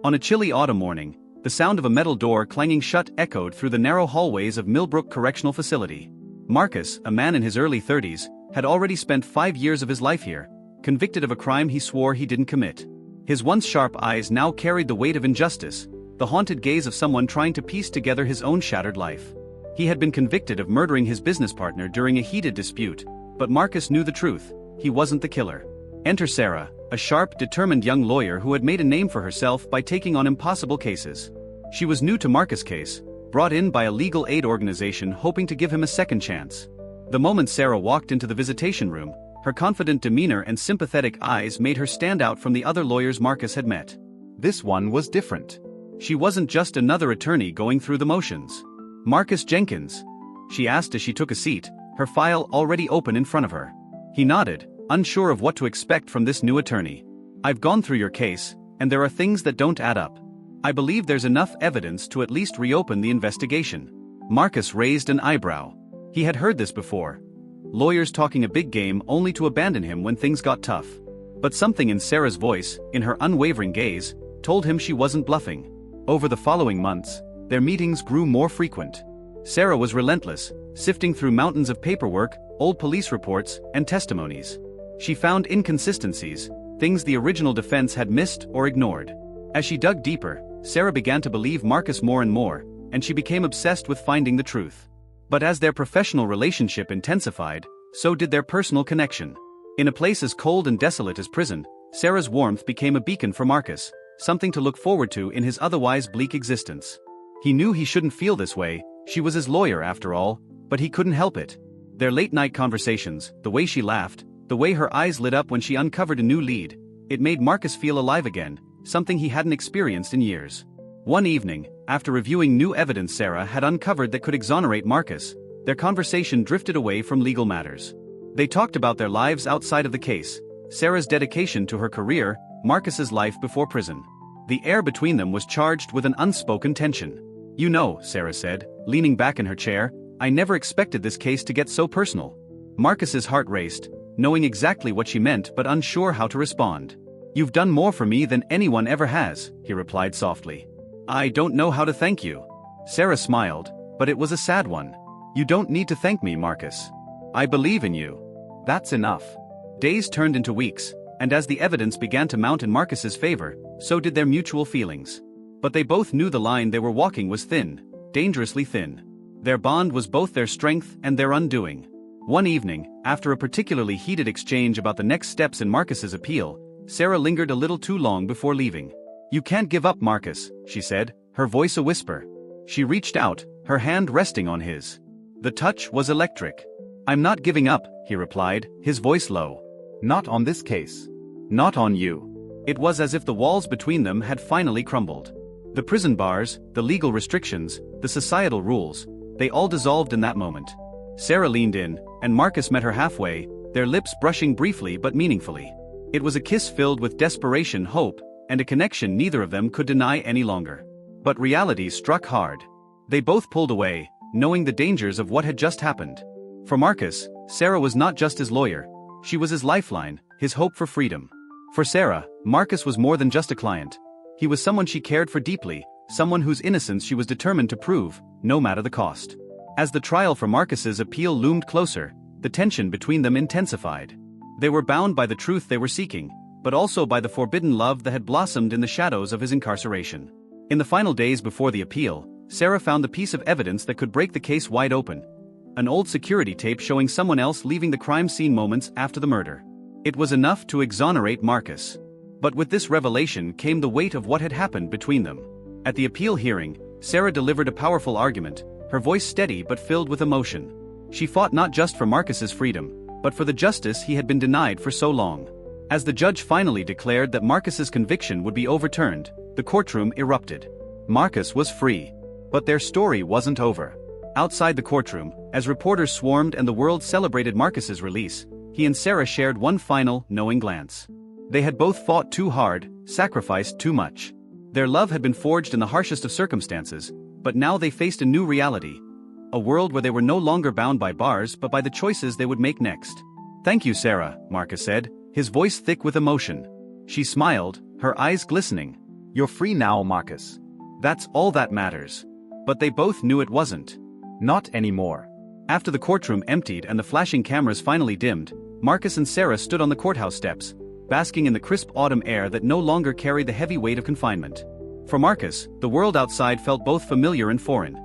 On a chilly autumn morning, the sound of a metal door clanging shut echoed through the narrow hallways of Millbrook Correctional Facility. Marcus, a man in his early 30s, had already spent 5 years of his life here, convicted of a crime he swore he didn't commit. His once sharp eyes now carried the weight of injustice, the haunted gaze of someone trying to piece together his own shattered life. He had been convicted of murdering his business partner during a heated dispute, but Marcus knew the truth: he wasn't the killer. Enter Sarah, a sharp, determined young lawyer who had made a name for herself by taking on impossible cases. She was new to Marcus' case, brought in by a legal aid organization hoping to give him a second chance. The moment Sarah walked into the visitation room, her confident demeanor and sympathetic eyes made her stand out from the other lawyers Marcus had met. This one was different. She wasn't just another attorney going through the motions. "Marcus Jenkins?" she asked as she took a seat, her file already open in front of her. He nodded, unsure of what to expect from this new attorney. "I've gone through your case, and there are things that don't add up. I believe there's enough evidence to at least reopen the investigation." Marcus raised an eyebrow. He had heard this before. Lawyers talking a big game only to abandon him when things got tough. But something in Sarah's voice, in her unwavering gaze, told him she wasn't bluffing. Over the following months, their meetings grew more frequent. Sarah was relentless, sifting through mountains of paperwork, old police reports, and testimonies. She found inconsistencies, things the original defense had missed or ignored. As she dug deeper, Sarah began to believe Marcus more and more, and she became obsessed with finding the truth. But as their professional relationship intensified, so did their personal connection. In a place as cold and desolate as prison, Sarah's warmth became a beacon for Marcus, something to look forward to in his otherwise bleak existence. He knew he shouldn't feel this way, she was his lawyer after all, but he couldn't help it. Their late-night conversations, the way she laughed, the way her eyes lit up when she uncovered a new lead, it made Marcus feel alive again, something he hadn't experienced in years. One evening, after reviewing new evidence Sarah had uncovered that could exonerate Marcus, their conversation drifted away from legal matters. They talked about their lives outside of the case, Sarah's dedication to her career, Marcus's life before prison. The air between them was charged with an unspoken tension. "You know," Sarah said, leaning back in her chair, "I never expected this case to get so personal." Marcus's heart raced, knowing exactly what she meant but unsure how to respond. "You've done more for me than anyone ever has," he replied softly. "I don't know how to thank you." Sarah smiled, but it was a sad one. "You don't need to thank me, Marcus. I believe in you. That's enough." Days turned into weeks, and as the evidence began to mount in Marcus's favor, so did their mutual feelings. But they both knew the line they were walking was thin, dangerously thin. Their bond was both their strength and their undoing. One evening, after a particularly heated exchange about the next steps in Marcus's appeal, Sarah lingered a little too long before leaving. "You can't give up, Marcus," she said, her voice a whisper. She reached out, her hand resting on his. The touch was electric. "I'm not giving up," he replied, his voice low. "Not on this case. Not on you." It was as if the walls between them had finally crumbled. The prison bars, the legal restrictions, the societal rules, they all dissolved in that moment. Sarah leaned in, and Marcus met her halfway, their lips brushing briefly but meaningfully. It was a kiss filled with desperation, hope, and a connection neither of them could deny any longer. But reality struck hard. They both pulled away, knowing the dangers of what had just happened. For Marcus, Sarah was not just his lawyer, she was his lifeline, his hope for freedom. For Sarah, Marcus was more than just a client. He was someone she cared for deeply, someone whose innocence she was determined to prove, no matter the cost. As the trial for Marcus's appeal loomed closer, the tension between them intensified. They were bound by the truth they were seeking, but also by the forbidden love that had blossomed in the shadows of his incarceration. In the final days before the appeal, Sarah found the piece of evidence that could break the case wide open. An old security tape showing someone else leaving the crime scene moments after the murder. It was enough to exonerate Marcus. But with this revelation came the weight of what had happened between them. At the appeal hearing, Sarah delivered a powerful argument, her voice steady but filled with emotion. She fought not just for Marcus's freedom, but for the justice he had been denied for so long. As the judge finally declared that Marcus's conviction would be overturned, the courtroom erupted. Marcus was free. But their story wasn't over. Outside the courtroom, as reporters swarmed and the world celebrated Marcus's release, he and Sarah shared one final, knowing glance. They had both fought too hard, sacrificed too much. Their love had been forged in the harshest of circumstances, but now they faced a new reality. A world where they were no longer bound by bars but by the choices they would make next. "Thank you, Sarah," Marcus said, his voice thick with emotion. She smiled, her eyes glistening. You're free now, Marcus. That's all that matters. But they both knew it wasn't. Not anymore. After the courtroom emptied and the flashing cameras finally dimmed, Marcus and Sarah stood on the courthouse steps, basking in the crisp autumn air that no longer carried the heavy weight of confinement. For Marcus, the world outside felt both familiar and foreign.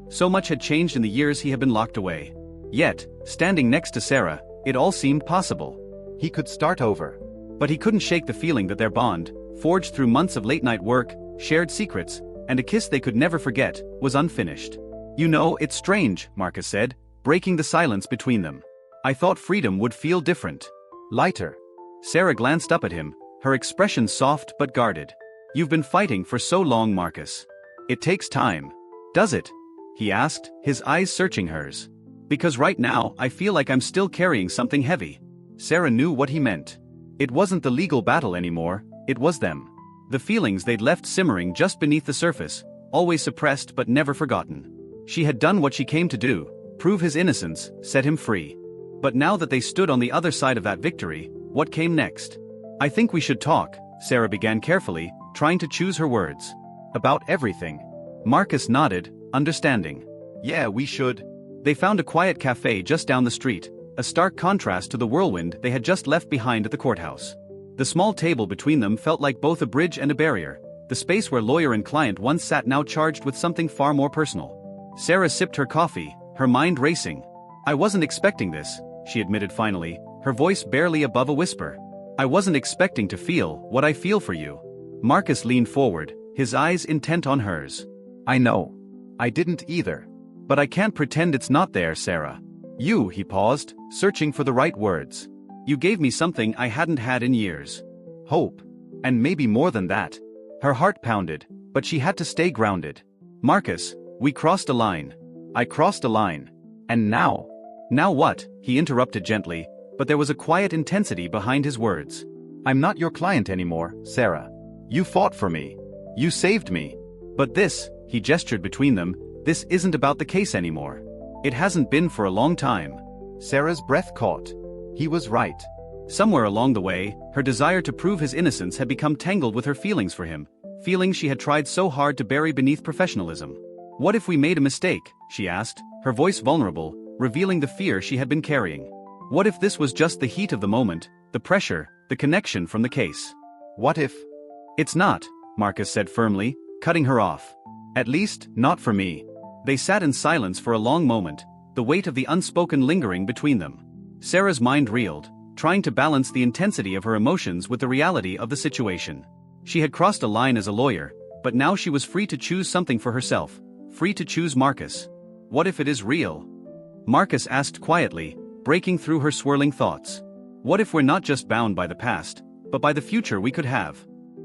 So much had changed in the years he had been locked away. Yet, standing next to Sarah, it all seemed possible. He could start over. But he couldn't shake the feeling that their bond, forged through months of late-night work, shared secrets, and a kiss they could never forget, was unfinished. "You know, it's strange," Marcus said, breaking the silence between them. "I thought freedom would feel different. Lighter." Sarah glanced up at him, her expression soft but guarded. "You've been fighting for so long, Marcus. It takes time." "Does it?" he asked, his eyes searching hers. "Because right now I feel like I'm still carrying something heavy." Sarah knew what he meant. It wasn't the legal battle anymore, it was them. The feelings they'd left simmering just beneath the surface, always suppressed but never forgotten. She had done what she came to do, prove his innocence, set him free. But now that they stood on the other side of that victory, what came next? "I think we should talk," Sarah began carefully, trying to choose her words. "About everything." Marcus nodded, understanding. "Yeah, we should." They found a quiet cafe just down the street, a stark contrast to the whirlwind they had just left behind at the courthouse. The small table between them felt like both a bridge and a barrier, the space where lawyer and client once sat now charged with something far more personal. Sarah sipped her coffee, her mind racing. "I wasn't expecting this," she admitted finally, her voice barely above a whisper. "I wasn't expecting to feel what I feel for you." Marcus leaned forward, his eyes intent on hers. "I know. I didn't either. But I can't pretend it's not there, Sarah. You," he paused, searching for the right words. "You gave me something I hadn't had in years. Hope. And maybe more than that." Her heart pounded, but she had to stay grounded. "Marcus, we crossed a line." "I crossed a line. And now?" "Now what?" he interrupted gently, but there was a quiet intensity behind his words. "I'm not your client anymore, Sarah. You fought for me. You saved me. But this," he gestured between them, "this isn't about the case anymore. It hasn't been for a long time." Sarah's breath caught. He was right. Somewhere along the way, her desire to prove his innocence had become tangled with her feelings for him, feelings she had tried so hard to bury beneath professionalism. "What if we made a mistake?" she asked, her voice vulnerable, revealing the fear she had been carrying. "What if this was just the heat of the moment, the pressure, the connection from the case?" "What if?" "It's not," Marcus said firmly, cutting her off. "At least, not for me." They sat in silence for a long moment, the weight of the unspoken lingering between them. Sarah's mind reeled, trying to balance the intensity of her emotions with the reality of the situation. She had crossed a line as a lawyer, but now she was free to choose something for herself, free to choose Marcus. "What if it is real?" Marcus asked quietly, breaking through her swirling thoughts. "What if we're not just bound by the past, but by the future we could have?"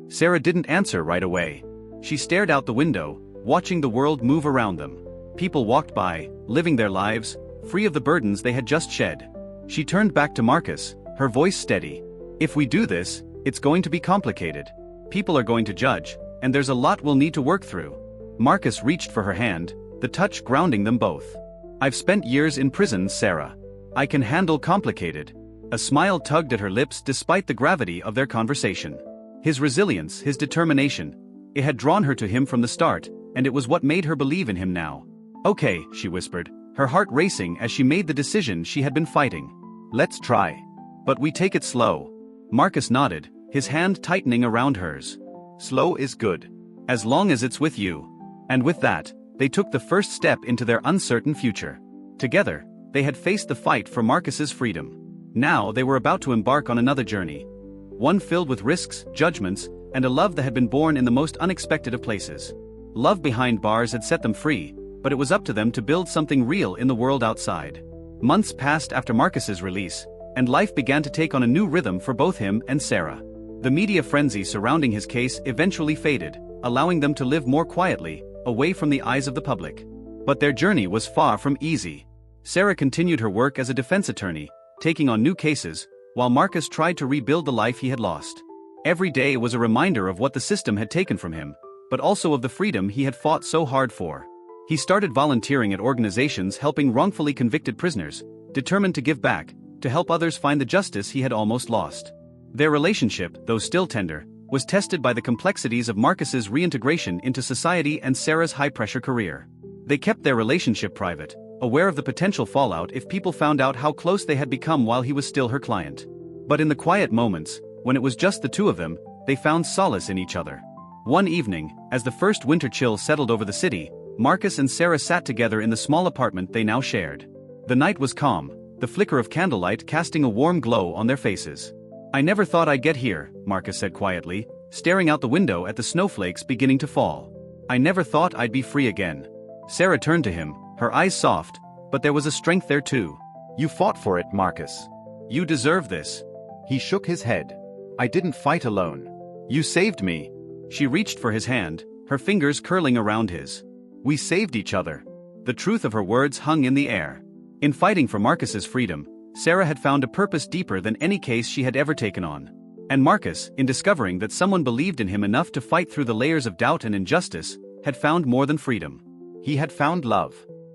Sarah didn't answer right away. She stared out the window, watching the world move around them. People walked by, living their lives, free of the burdens they had just shed. She turned back to Marcus, her voice steady. "If we do this, it's going to be complicated. People are going to judge, and there's a lot we'll need to work through." Marcus reached for her hand, the touch grounding them both. "I've spent years in prison, Sarah. I can handle complicated." A smile tugged at her lips despite the gravity of their conversation. His resilience, his determination. It had drawn her to him from the start, and it was what made her believe in him now. "Okay," she whispered, her heart racing as she made the decision she had been fighting. "Let's try. But we take it slow." Marcus nodded, his hand tightening around hers. "Slow is good. As long as it's with you." And with that, they took the first step into their uncertain future. Together, they had faced the fight for Marcus's freedom. Now they were about to embark on another journey. One filled with risks, judgments, and a love that had been born in the most unexpected of places. Love behind bars had set them free, but it was up to them to build something real in the world outside. Months passed after Marcus's release, and life began to take on a new rhythm for both him and Sarah. The media frenzy surrounding his case eventually faded, allowing them to live more quietly, away from the eyes of the public. But their journey was far from easy. Sarah continued her work as a defense attorney, taking on new cases, while Marcus tried to rebuild the life he had lost. Every day was a reminder of what the system had taken from him, but also of the freedom he had fought so hard for. He started volunteering at organizations helping wrongfully convicted prisoners, determined to give back, to help others find the justice he had almost lost. Their relationship, though still tender, was tested by the complexities of Marcus's reintegration into society and Sarah's high-pressure career. They kept their relationship private, aware of the potential fallout if people found out how close they had become while he was still her client. But in the quiet moments, when it was just the two of them, they found solace in each other. One evening, as the first winter chill settled over the city, Marcus and Sarah sat together in the small apartment they now shared. The night was calm, the flicker of candlelight casting a warm glow on their faces. "I never thought I'd get here," Marcus said quietly, staring out the window at the snowflakes beginning to fall. "I never thought I'd be free again." Sarah turned to him, her eyes soft, but there was a strength there too. "You fought for it, Marcus. "You deserve this." He shook his head. "I didn't fight alone. You saved me." She reached for his hand, her fingers curling around his. "We saved each other." The truth of her words hung in the air. In fighting for Marcus's freedom, Sarah had found a purpose deeper than any case she had ever taken on. And Marcus, in discovering that someone believed in him enough to fight through the layers of doubt and injustice, had found more than freedom. He had found love.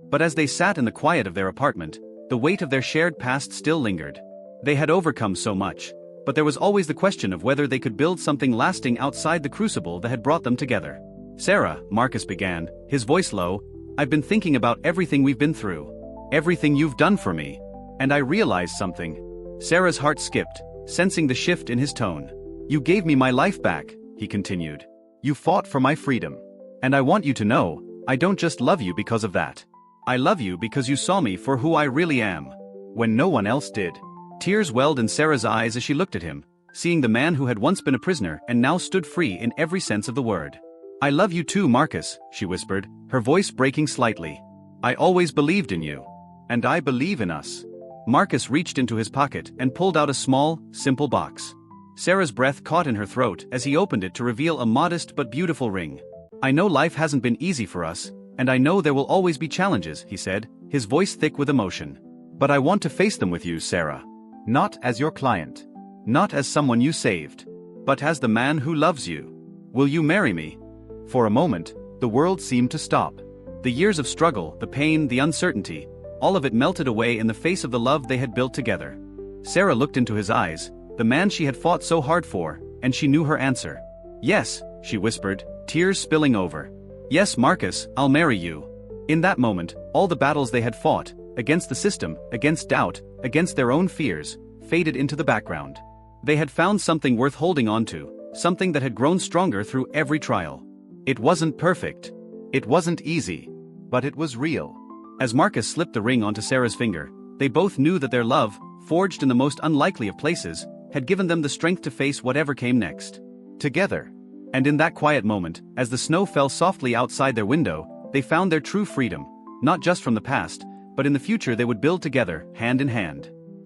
But as they sat in the quiet of their apartment, the weight of their shared past still lingered. They had overcome so much, but there was always the question of whether they could build something lasting outside the crucible that had brought them together. "Sarah," Marcus began, his voice low, "I've been thinking about everything we've been through. Everything you've done for me. And I realized something." Sarah's heart skipped, sensing the shift in his tone. "You gave me my life back," he continued. "You fought for my freedom. And I want you to know, I don't just love you because of that. I love you because you saw me for who I really am, when no one else did." Tears welled in Sarah's eyes as she looked at him, seeing the man who had once been a prisoner and now stood free in every sense of the word. "I love you too, Marcus," she whispered, her voice breaking slightly. "I always believed in you. And I believe in us." Marcus reached into his pocket and pulled out a small, simple box. Sarah's breath caught in her throat as he opened it to reveal a modest but beautiful ring. "I know life hasn't been easy for us, and I know there will always be challenges," he said, his voice thick with emotion. "But I want to face them with you, Sarah. Not as your client. Not as someone you saved. But as the man who loves you. Will you marry me?" For a moment, the world seemed to stop. The years of struggle, the pain, the uncertainty, all of it melted away in the face of the love they had built together. Sarah looked into his eyes, the man she had fought so hard for, and she knew her answer. "Yes," she whispered, tears spilling over. "Yes, Marcus, I'll marry you." In that moment, all the battles they had fought, against the system, against doubt, against their own fears, faded into the background. They had found something worth holding on to, something that had grown stronger through every trial. It wasn't perfect. It wasn't easy. But it was real. As Marcus slipped the ring onto Sarah's finger, they both knew that their love, forged in the most unlikely of places, had given them the strength to face whatever came next. Together. And in that quiet moment, as the snow fell softly outside their window, they found their true freedom, not just from the past, but in the future they would build together, hand in hand.